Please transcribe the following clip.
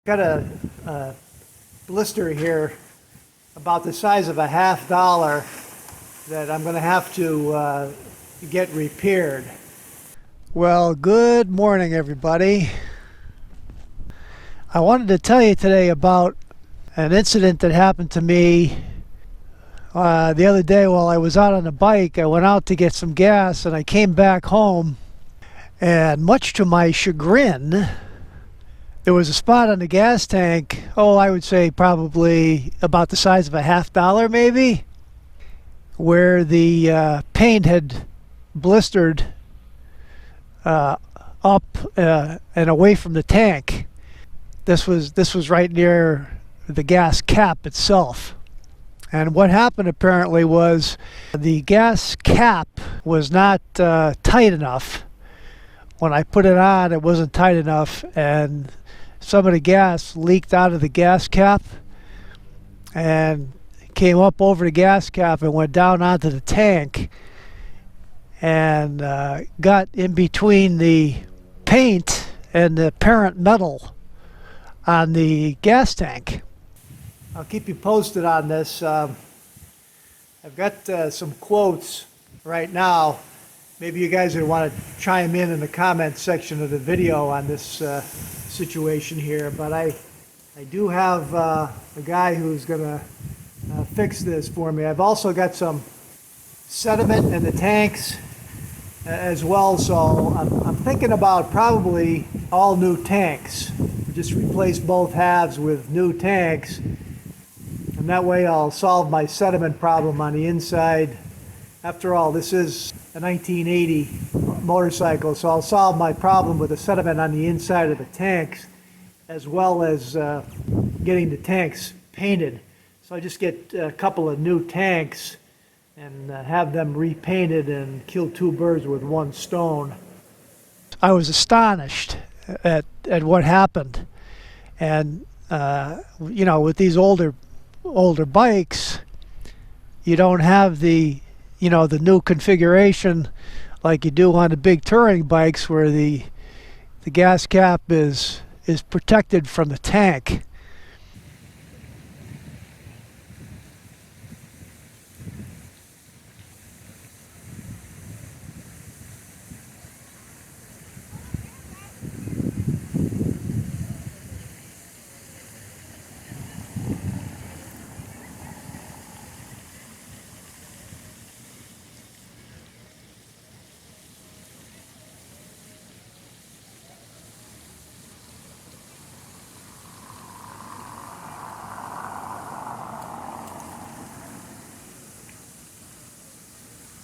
Got a blister here about the size of a $50 that I'm going to have to get repaired. Well, good morning, everybody. I wanted to tell you today about an incident that happened to me the other day while I was out on a bike. I went out to get some gas and I came back home, and much to my chagrin, there was a spot on the gas tank, I would say probably about the size of a $50 maybe, where the paint had blistered up and away from the tank. This was right near the gas cap itself. And what happened apparently was the gas cap was not tight enough. When I put it on, it wasn't tight enough, and some of the gas leaked out of the gas cap and came up over the gas cap and went down onto the tank and got in between the paint and the parent metal on the gas tank. I'll keep you posted on this. I've got some quotes right now. Maybe you guys would want to chime in the comment section of the video on this situation here, but I do have a guy who's going to fix this for me. I've also got some sediment in the tanks as well, so I'm thinking about probably all new tanks. Just replace both halves with new tanks, and that way I'll solve my sediment problem on the inside. After all, this is a 1980 motorcycle, so I'll solve my problem with the sediment on the inside of the tanks, as well as getting the tanks painted. So I just get a couple of new tanks and have them repainted and kill two birds with one stone. I was astonished at what happened, and with these older bikes, you don't have the new configuration like you do on the big touring bikes, where the gas cap is protected from the tank.